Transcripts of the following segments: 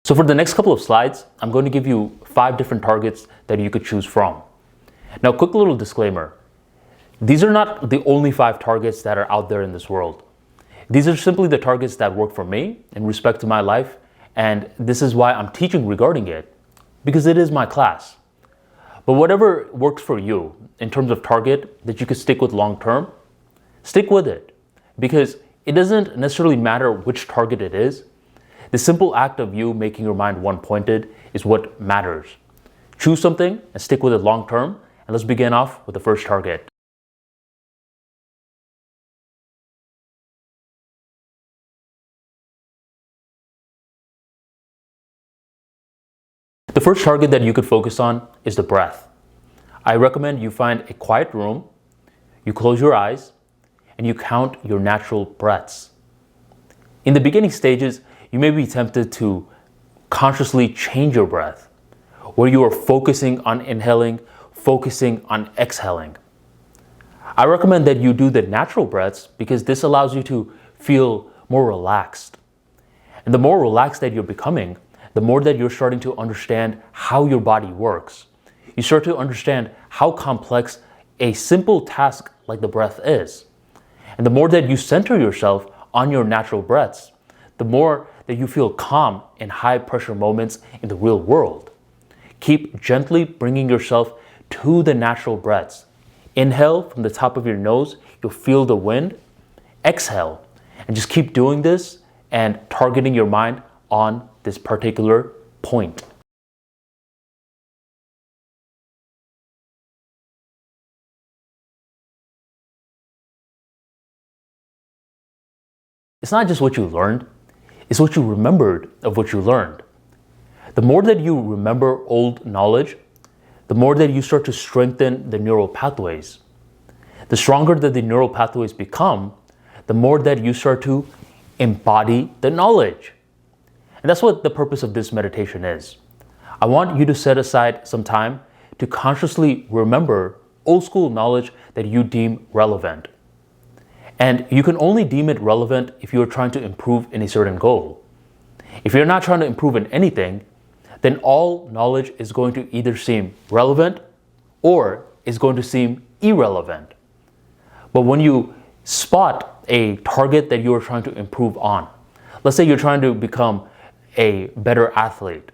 So for the next couple of slides, I'm going to give you 5 different targets that you could choose from. Now, quick little disclaimer. These are not the only 5 targets that are out there in this world. These are simply the targets that work for me in respect to my life, and this is why I'm teaching regarding it, because it is my class. But whatever works for you in terms of target that you could stick with long term, stick with it, because it doesn't necessarily matter which target it is. The simple act of you making your mind one-pointed is what matters. Choose something and stick with it long term, and let's begin off with the first target. The first target that you could focus on is the breath. I recommend you find a quiet room, you close your eyes, and you count your natural breaths. In the beginning stages, you may be tempted to consciously change your breath, where you are focusing on inhaling, focusing on exhaling. I recommend that you do the natural breaths because this allows you to feel more relaxed. And the more relaxed that you're becoming, the more that you're starting to understand how your body works. You start to understand how complex a simple task like the breath is. And the more that you center yourself on your natural breaths, the more that you feel calm in high pressure moments in the real world. Keep gently bringing yourself to the natural breaths. Inhale from the top of your nose, you'll feel the wind. Exhale, and just keep doing this and targeting your mind on this particular point. It's not just what you learned, it's what you remembered of what you learned. The more that you remember old knowledge, the more that you start to strengthen the neural pathways. The stronger that the neural pathways become, the more that you start to embody the knowledge. And that's what the purpose of this meditation is. I want you to set aside some time to consciously remember old school knowledge that you deem relevant. And you can only deem it relevant if you are trying to improve in a certain goal. If you're not trying to improve in anything, then all knowledge is going to either seem relevant or is going to seem irrelevant. But when you spot a target that you are trying to improve on, let's say you're trying to become a better athlete,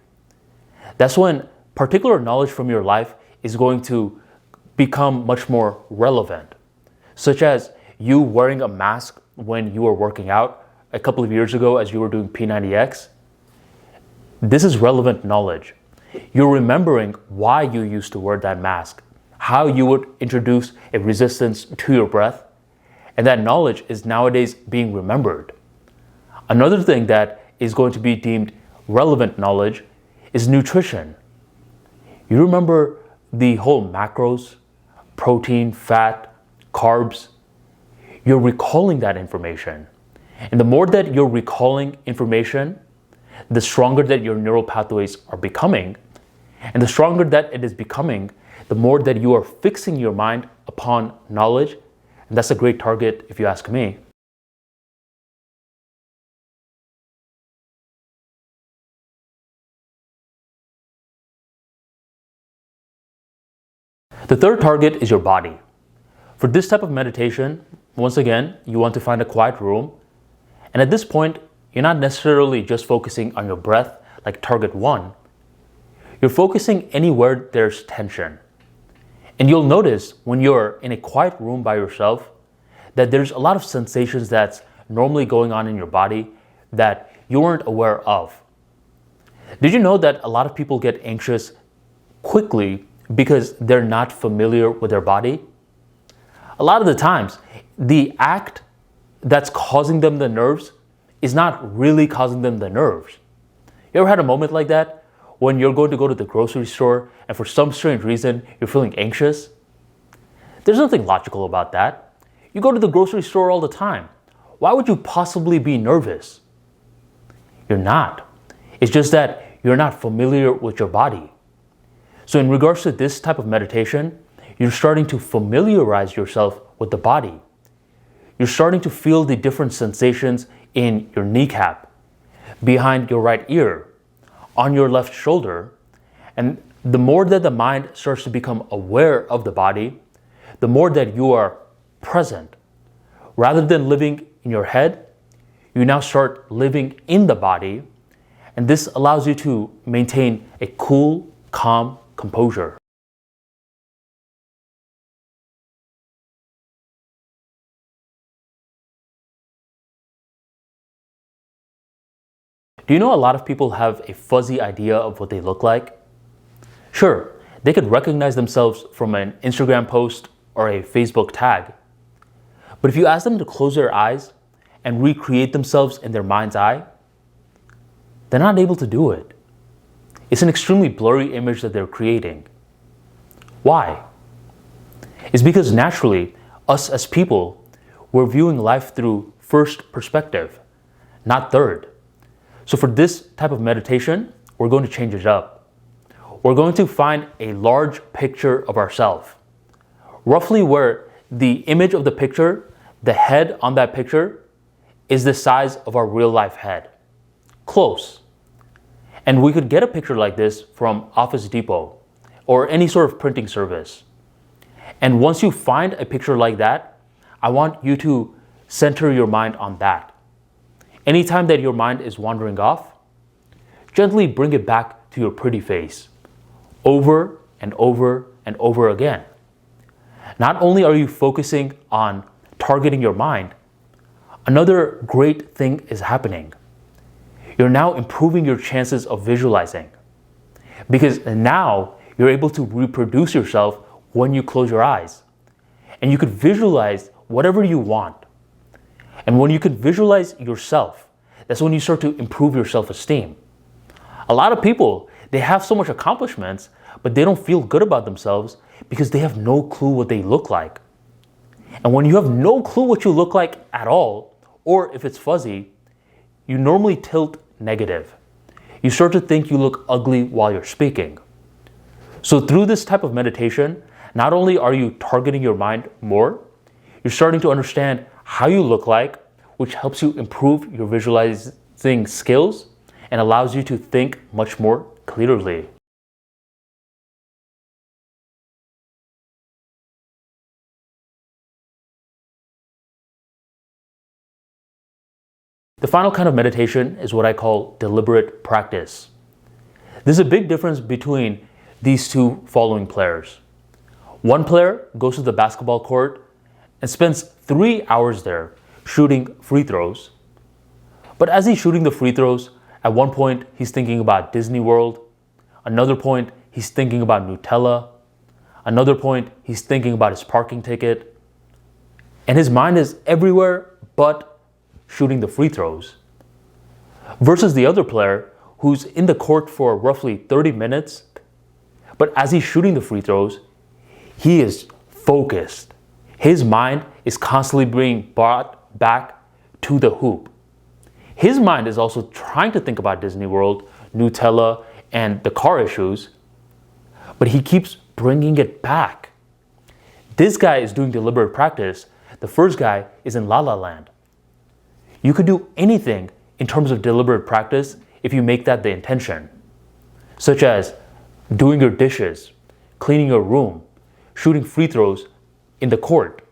that's when particular knowledge from your life is going to become much more relevant, such as you wearing a mask when you were working out a couple of years ago as you were doing P90X. This is relevant knowledge. You're remembering why you used to wear that mask, how you would introduce a resistance to your breath, and that knowledge is nowadays being remembered. Another thing that is going to be deemed relevant knowledge is nutrition. You remember the whole macros, protein, fat, carbs. You're recalling that information. And the more that you're recalling information, the stronger that your neural pathways are becoming. And the stronger that it is becoming, the more that you are fixing your mind upon knowledge. And that's a great target if you ask me. The third target is your body. For this type of meditation, once again, you want to find a quiet room. And at this point, you're not necessarily just focusing on your breath like target 1. You're focusing anywhere there's tension. And you'll notice when you're in a quiet room by yourself that there's a lot of sensations that's normally going on in your body that you weren't aware of. Did you know that a lot of people get anxious quickly because they're not familiar with their body? A lot of the times, the act that's causing them the nerves is not really causing them the nerves. You ever had a moment like that when you're going to go to the grocery store and for some strange reason you're feeling anxious? There's nothing logical about that. You go to the grocery store all the time. Why would you possibly be nervous? You're not. It's just that you're not familiar with your body. So in regards to this type of meditation, you're starting to familiarize yourself with the body. You're starting to feel the different sensations in your kneecap, behind your right ear, on your left shoulder. And the more that the mind starts to become aware of the body, the more that you are present. Rather than living in your head, you now start living in the body, and this allows you to maintain a cool, calm composure. Do you know a lot of people have a fuzzy idea of what they look like? Sure, they could recognize themselves from an Instagram post or a Facebook tag. But if you ask them to close their eyes and recreate themselves in their mind's eye, they're not able to do it. It's an extremely blurry image that they're creating. Why? It's because naturally, us as people, we're viewing life through first perspective, not third. So for this type of meditation, we're going to change it up. We're going to find a large picture of ourselves, roughly where the image of the picture, the head on that picture, is the size of our real life head. Close. And we could get a picture like this from Office Depot or any sort of printing service. And once you find a picture like that, I want you to center your mind on that. Anytime that your mind is wandering off, gently bring it back to your pretty face, over and over and over again. Not only are you focusing on targeting your mind, another great thing is happening. You're now improving your chances of visualizing, because now you're able to reproduce yourself when you close your eyes. And you could visualize whatever you want. And when you can visualize yourself, that's when you start to improve your self-esteem. A lot of people, they have so much accomplishments, but they don't feel good about themselves because they have no clue what they look like. And when you have no clue what you look like at all, or if it's fuzzy, you normally tilt negative. You start to think you look ugly while you're speaking. So through this type of meditation, not only are you targeting your mind more, you're starting to understand how you look like, which helps you improve your visualizing skills and allows you to think much more clearly. The final kind of meditation is what I call deliberate practice. There's a big difference between these two following players. One player goes to the basketball court and spends 3 hours there shooting free throws. But as he's shooting the free throws, at one point he's thinking about Disney World. Another point he's thinking about Nutella. Another point he's thinking about his parking ticket. And his mind is everywhere but shooting the free throws. Versus the other player who's in the court for roughly 30 minutes, but as he's shooting the free throws, he is focused. His mind is constantly being brought back to the hoop. His mind is also trying to think about Disney World, Nutella, and the car issues, but he keeps bringing it back. This guy is doing deliberate practice. The first guy is in La La Land. You could do anything in terms of deliberate practice if you make that the intention, such as doing your dishes, cleaning your room, shooting free throws in the court.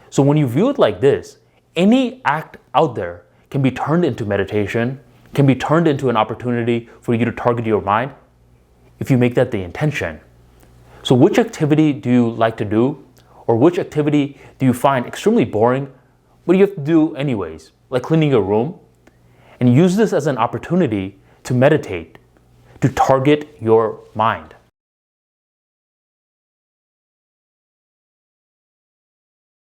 So when you view it like this, any act out there can be turned into meditation, can be turned into an opportunity for you to target your mind if you make that the intention. So which activity do you like to do? Or which activity do you find extremely boring, but you have to do anyways, like cleaning your room? And use this as an opportunity to meditate, to target your mind.